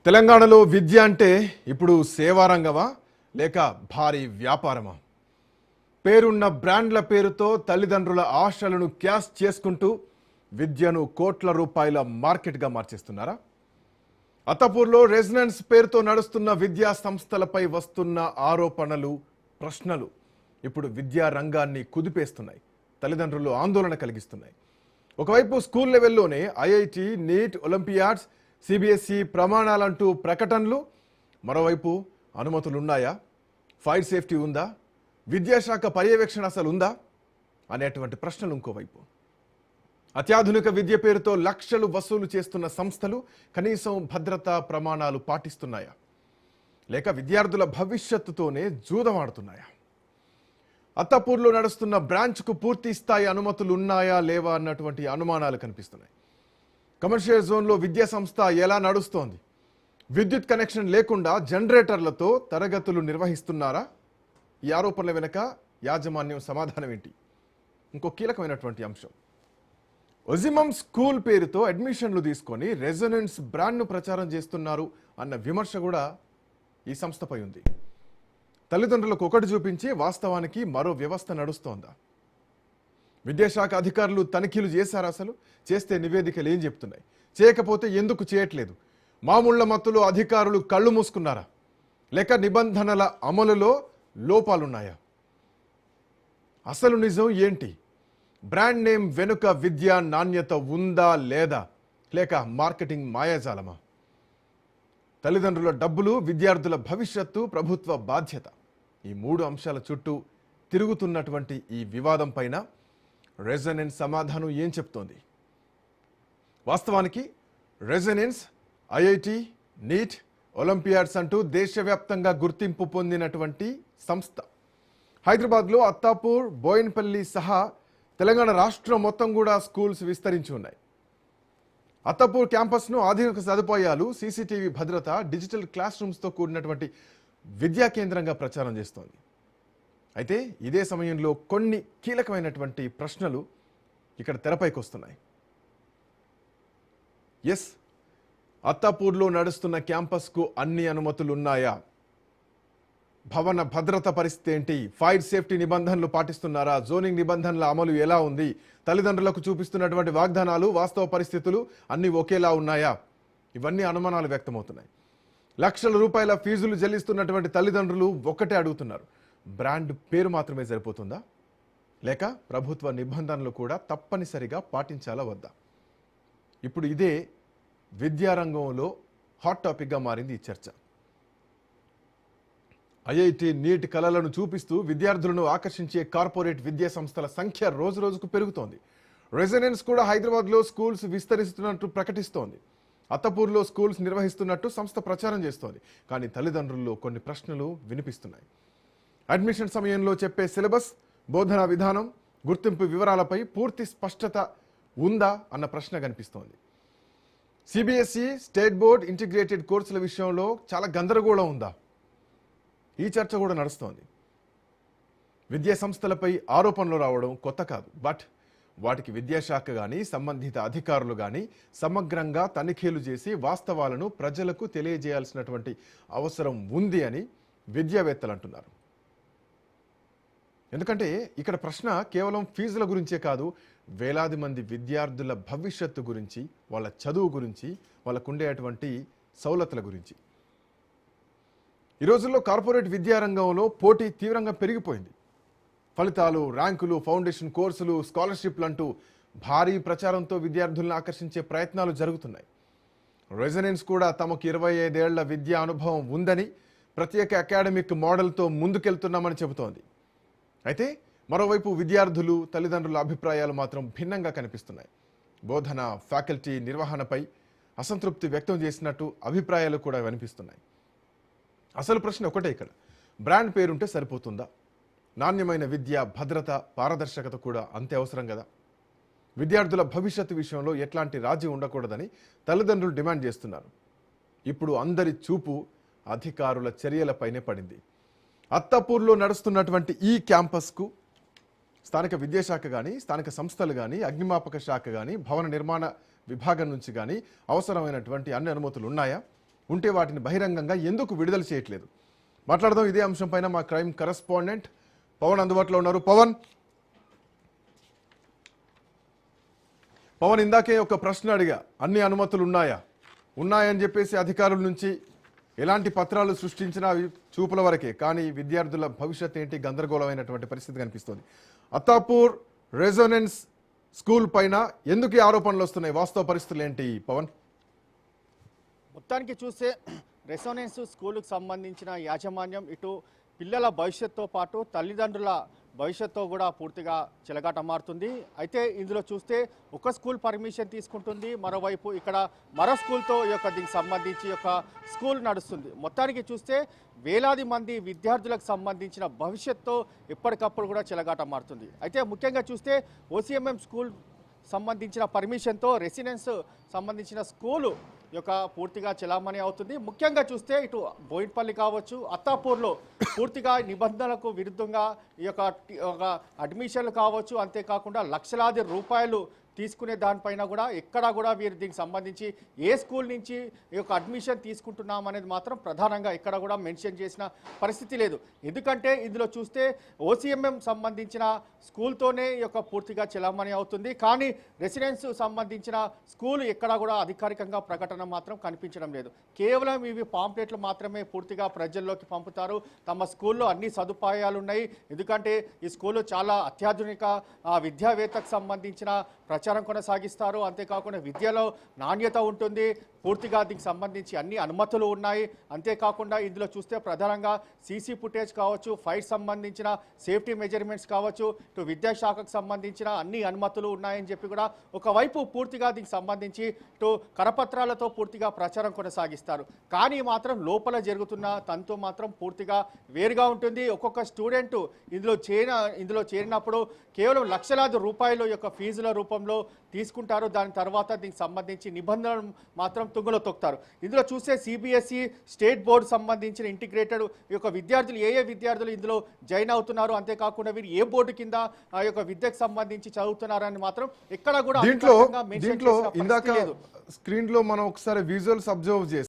తెలంగాణలో విద్య అంటే ఇప్పుడు సేవారంగమా లేక భారీ వ్యాపారమా? పేరున్న బ్రాండ్ల పేరుతో తల్లిదండ్రుల ఆశలను క్యాష్ చేసుకుంటూ విద్యను కోట్ల రూపాయల మార్కెట్గా మార్చేస్తున్నారా? అత్తపూర్లో రెసిడెన్స్ పేరుతో నడుస్తున్న విద్యా సంస్థలపై వస్తున్న ఆరోపణలు, ప్రశ్నలు ఇప్పుడు విద్యా రంగాన్ని కుదిపేస్తున్నాయి, తల్లిదండ్రులు ఆందోళన కలిగిస్తున్నాయి. ఒకవైపు స్కూల్ లెవెల్లోనే ఐఐటి, నీట్, ఒలింపియాడ్స్, సిబిఎస్ఈ ప్రమాణాలంటూ ప్రకటనలు, మరోవైపు అనుమతులున్నాయా, ఫైర్ సేఫ్టీ ఉందా, విద్యాశాఖ పర్యవేక్షణ అసలు ఉందా అనేటువంటి ప్రశ్నలు ఇంకోవైపు. అత్యాధునిక విద్య పేరుతో లక్షలు వసూలు చేస్తున్న సంస్థలు కనీసం భద్రతా ప్రమాణాలు పాటిస్తున్నాయా, లేక విద్యార్థుల భవిష్యత్తుతోనే జూదమాడుతున్నాయా? అత్తపూర్లో నడుస్తున్న బ్రాంచ్కు పూర్తి స్థాయి అనుమతులు ఉన్నాయా లేవా అన్నటువంటి అనుమానాలు కనిపిస్తున్నాయి. కమర్షియల్ జోన్లో విద్యా సంస్థ ఎలా నడుస్తోంది? విద్యుత్ కనెక్షన్ లేకుండా జనరేటర్లతో తరగతులు నిర్వహిస్తున్నారా? ఈ ఆరోపణల వెనుక యాజమాన్యం సమాధానం ఏంటి? ఇంకో కీలకమైనటువంటి అంశం, ఒజిమం స్కూల్ పేరుతో అడ్మిషన్లు తీసుకొని రెసిడెన్స్ బ్రాండ్ను ప్రచారం చేస్తున్నారు అన్న విమర్శ కూడా ఈ సంస్థపై ఉంది. తల్లిదండ్రులకు ఒకటి చూపించి వాస్తవానికి మరో వ్యవస్థ నడుస్తోందా? విద్యాశాఖ అధికారులు తనిఖీలు చేశారా? అసలు చేస్తే నివేదికలు ఏం చెప్తున్నాయి? చేయకపోతే ఎందుకు చేయట్లేదు? మామూళ్ల మత్తులో అధికారులు కళ్ళు మూసుకున్నారా, లేక నిబంధనల అమలులో లోపాలున్నాయా? అసలు నిజం ఏంటి? బ్రాండ్ నేమ్ వెనుక విద్యా నాణ్యత ఉందా లేదా, లేక మార్కెటింగ్ మాయాజాలమా? తల్లిదండ్రుల డబ్బులు, విద్యార్థుల భవిష్యత్తు, ప్రభుత్వ బాధ్యత, ఈ మూడు అంశాల చుట్టూ తిరుగుతున్నటువంటి ఈ వివాదం పైన రెసిడెన్స్ సమాధానం ఏం చెప్తోంది? వాస్తవానికి రెసిడెన్స్ ఐఐటి, నీట్, ఒలింపియాడ్స్ అంటూ దేశవ్యాప్తంగా గుర్తింపు పొందినటువంటి సంస్థ. హైదరాబాద్లో అత్తాపూర్, బోయిన్పల్లి సహా తెలంగాణ రాష్ట్రం మొత్తం కూడా స్కూల్స్ విస్తరించి ఉన్నాయి. అత్తాపూర్ క్యాంపస్ను ఆధునిక సదుపాయాలు, సీసీటీవీ భద్రత, డిజిటల్ క్లాస్ రూమ్స్తో కూడినటువంటి విద్యా కేంద్రంగా ప్రచారం చేస్తోంది. అయితే ఇదే సమయంలో కొన్ని కీలకమైనటువంటి ప్రశ్నలు ఇక్కడ తెరపైకి వస్తున్నాయి. ఎస్, అత్తాపూర్లో నడుస్తున్న క్యాంపస్కు అన్ని అనుమతులు ఉన్నాయా? భవన భద్రత పరిస్థితి ఏంటి? ఫైర్ సేఫ్టీ నిబంధనలు పాటిస్తున్నారా? జోనింగ్ నిబంధనల అమలు ఎలా ఉంది? తల్లిదండ్రులకు చూపిస్తున్నటువంటి వాగ్దానాలు, వాస్తవ పరిస్థితులు అన్నీ ఒకేలా ఉన్నాయా? ఇవన్నీ అనుమానాలు వ్యక్తమవుతున్నాయి. లక్షల రూపాయల ఫీజులు చెల్లిస్తున్నటువంటి తల్లిదండ్రులు ఒక్కటే అడుగుతున్నారు, బ్రాండ్ పేరు మాత్రమే సరిపోతుందా, లేక ప్రభుత్వ నిబంధనలు కూడా తప్పనిసరిగా పాటించాలా వద్దా? ఇప్పుడు ఇదే విద్యారంగంలో హాట్ టాపిక్గా మారింది ఈ చర్చ. ఐఐటి, నీట్ కళలను చూపిస్తూ విద్యార్థులను ఆకర్షించే కార్పొరేట్ విద్యా సంస్థల సంఖ్య రోజు రోజుకు పెరుగుతోంది. రెసిడెన్స్ కూడా హైదరాబాద్లో స్కూల్స్ విస్తరిస్తున్నట్టు ప్రకటిస్తోంది. అత్తపూర్లో స్కూల్స్ నిర్వహిస్తున్నట్టు సంస్థ ప్రచారం చేస్తోంది. కానీ తల్లిదండ్రుల్లో కొన్ని ప్రశ్నలు వినిపిస్తున్నాయి. అడ్మిషన్ సమయంలో చెప్పే సిలబస్, బోధనా విధానం, గుర్తింపు వివరాలపై పూర్తి స్పష్టత ఉందా అన్న ప్రశ్న కనిపిస్తోంది. సిబిఎస్ఈ, స్టేట్ బోర్డ్ ఇంటిగ్రేటెడ్ కోర్సుల విషయంలో చాలా గందరగోళం ఉందా? ఈ చర్చ కూడా నడుస్తోంది. విద్యా సంస్థలపై ఆరోపణలు రావడం కొత్త కాదు. బట్ వాటికి విద్యాశాఖ కానీ, సంబంధిత అధికారులు కానీ సమగ్రంగా తనిఖీలు చేసి వాస్తవాలను ప్రజలకు తెలియజేయాల్సినటువంటి అవసరం ఉంది అని విద్యావేత్తలు అంటున్నారు. ఎందుకంటే ఇక్కడ ప్రశ్న కేవలం ఫీజుల గురించే కాదు, వేలాది మంది విద్యార్థుల భవిష్యత్తు గురించి, వాళ్ళ చదువు గురించి, వాళ్ళకు ఉండేటువంటి సౌలతుల గురించి. ఈ రోజుల్లో కార్పొరేట్ విద్యారంగంలో పోటీ తీవ్రంగా పెరిగిపోయింది. ఫలితాలు, ర్యాంకులు, ఫౌండేషన్ కోర్సులు, స్కాలర్షిప్లు అంటూ భారీ ప్రచారంతో విద్యార్థులను ఆకర్షించే ప్రయత్నాలు జరుగుతున్నాయి. రెసిడెన్స్ కూడా తమకు 25 ఏళ్ల విద్యా అనుభవం ఉందని, ప్రత్యేక అకాడమిక్ మోడల్తో ముందుకెళ్తున్నామని చెబుతోంది. అయితే మరోవైపు విద్యార్థులు, తల్లిదండ్రుల అభిప్రాయాలు మాత్రం భిన్నంగా కనిపిస్తున్నాయి. బోధన, ఫ్యాకల్టీ నిర్వహణపై అసంతృప్తి వ్యక్తం చేసినట్టు అభిప్రాయాలు కూడా వినిపిస్తున్నాయి. అసలు ప్రశ్న ఒకటే, ఇక్కడ బ్రాండ్ పేరుంటే సరిపోతుందా? నాణ్యమైన విద్య, భద్రత, పారదర్శకత కూడా అంతే అవసరం కదా? విద్యార్థుల భవిష్యత్తు విషయంలో ఎట్లాంటి రాజీ ఉండకూడదని తల్లిదండ్రులు డిమాండ్ చేస్తున్నారు. ఇప్పుడు అందరి చూపు అధికారుల చర్యలపైనే పడింది. అత్తాపూర్లో నడుస్తున్నటువంటి ఈ క్యాంపస్కు స్థానిక విద్యాశాఖ కానీ, స్థానిక సంస్థలు కానీ, అగ్నిమాపక శాఖ కానీ, భవన నిర్మాణ విభాగం నుంచి కానీ అవసరమైనటువంటి అన్ని అనుమతులు ఉన్నాయా? ఉంటే వాటిని బహిరంగంగా ఎందుకు విడుదల చేయట్లేదు? మాట్లాడదాం ఇదే అంశం పైన మా క్రైమ్ కరెస్పాండెంట్ పవన్ అందుబాటులో ఉన్నారు. పవన్, ఇందాకే ఒక ప్రశ్న అడిగా, అన్ని అనుమతులు ఉన్నాయని చెప్పేసి అధికారుల నుంచి ఎలాంటి పత్రాలు సృష్టించినా అవి చూపుల వరకే, కానీ విద్యార్థుల భవిష్యత్ ఏంటి గందరగోళమైనటువంటి పరిస్థితి కనిపిస్తోంది. అత్తాపూర్ రెజోనెన్స్ స్కూల్ పైన ఎందుకు ఈ ఆరోపణలు వస్తున్నాయి? వాస్తవ పరిస్థితులు ఏంటి పవన్? మొత్తానికి చూస్తే రెసోనెన్స్ స్కూలుకు సంబంధించిన యాజమాన్యం ఇటు పిల్లల భవిష్యత్తుతో పాటు తల్లిదండ్రుల భవిష్యత్తుతో కూడా పూర్తిగా చెలగాట మారుతుంది. అయితే ఇందులో చూస్తే ఒక స్కూల్ పర్మిషన్ తీసుకుంటుంది, మరోవైపు ఇక్కడ మరో స్కూల్తో ఈ యొక్క దీనికి సంబంధించి యొక్క స్కూల్ నడుస్తుంది. మొత్తానికి చూస్తే వేలాది మంది విద్యార్థులకు సంబంధించిన భవిష్యత్తుతో ఎప్పటికప్పుడు కూడా చెలగాట మారుతుంది. అయితే ముఖ్యంగా చూస్తే ఓసీఎంఎం స్కూల్ సంబంధించిన పర్మిషన్తో రెసిడెన్స్ సంబంధించిన స్కూలు యొక్క పూర్తిగా చెలామణి అవుతుంది. ముఖ్యంగా చూస్తే ఇటు బోయిన్పల్లి కావచ్చు, అత్తాపూర్లో పూర్తిగా నిబంధనలకు విరుద్ధంగా ఈ యొక్క అడ్మిషన్లు కావచ్చు, అంతేకాకుండా లక్షలాది రూపాయలు తీసుకునే దానిపైన కూడా ఎక్కడా కూడా వీరు దీనికి సంబంధించి ఏ స్కూల్ నుంచి ఈ యొక్క అడ్మిషన్ తీసుకుంటున్నాం అనేది మాత్రం ప్రధానంగా ఎక్కడ కూడా మెన్షన్ చేసిన పరిస్థితి లేదు. ఎందుకంటే ఇందులో చూస్తే ఓసీఎంఎం సంబంధించిన స్కూల్తోనే ఈ యొక్క పూర్తిగా చెలామణి అవుతుంది, కానీ రెసిడెన్స్ సంబంధించిన స్కూల్ ఎక్కడా కూడా అధికారికంగా ప్రకటన మాత్రం కనిపించడం లేదు. కేవలం ఇవి పాంప్లెట్లు మాత్రమే పూర్తిగా ప్రజల్లోకి పంపుతారు. తమ స్కూల్లో అన్ని సదుపాయాలు ఉన్నాయి, ఎందుకంటే ఈ స్కూలు చాలా అత్యాధునిక విద్యావేత్తకు సంబంధించిన ప్రచారం కొనసాగిస్తారు. అంతేకాకుండా విద్యలో నాణ్యత ఉంటుంది, పూర్తిగా దీనికి సంబంధించి అన్ని అనుమతులు ఉన్నాయి. అంతేకాకుండా ఇందులో చూస్తే ప్రధానంగా సీసీ ఫుటేజ్ కావచ్చు, ఫైట్ సంబంధించిన సేఫ్టీ మెజర్మెంట్స్ కావచ్చు, ఇటు విద్యాశాఖకు సంబంధించిన అన్ని అనుమతులు ఉన్నాయని చెప్పి కూడా ఒకవైపు పూర్తిగా దీనికి సంబంధించి ఇటు కరపత్రాలతో పూర్తిగా ప్రచారం కొనసాగిస్తారు. కానీ మాత్రం లోపల జరుగుతున్న తంతు మాత్రం పూర్తిగా వేరుగా ఉంటుంది. ఒక్కొక్క స్టూడెంట్ ఇందులో చేరినప్పుడు కేవలం లక్షలాది రూపాయలు యొక్క ఫీజుల రూపంలో తీసుకుంటారు. దాని తర్వాత దీనికి సంబంధించి నిబంధనలు మాత్రం తుంగలో తొక్కుతారు. ఇందులో చూస్తే సిబిఎస్ఈ స్టేట్ బోర్డు సంబంధించిన ఇంటిగ్రేటెడ్ ఈ యొక్క విద్యార్థులు ఏ విద్యార్థులు ఇందులో జాయిన్ అవుతున్నారు, అంతేకాకుండా వీరు ఏ బోర్డు కింద ఆ యొక్క విద్యకు సంబంధించి చదువుతున్నారని మాత్రం ఎక్కడ కూడా దీంట్లో ఇందాక స్క్రీన్ లో మనం ఒకసారి విజువల్స్ అబ్జర్వ్ చేసి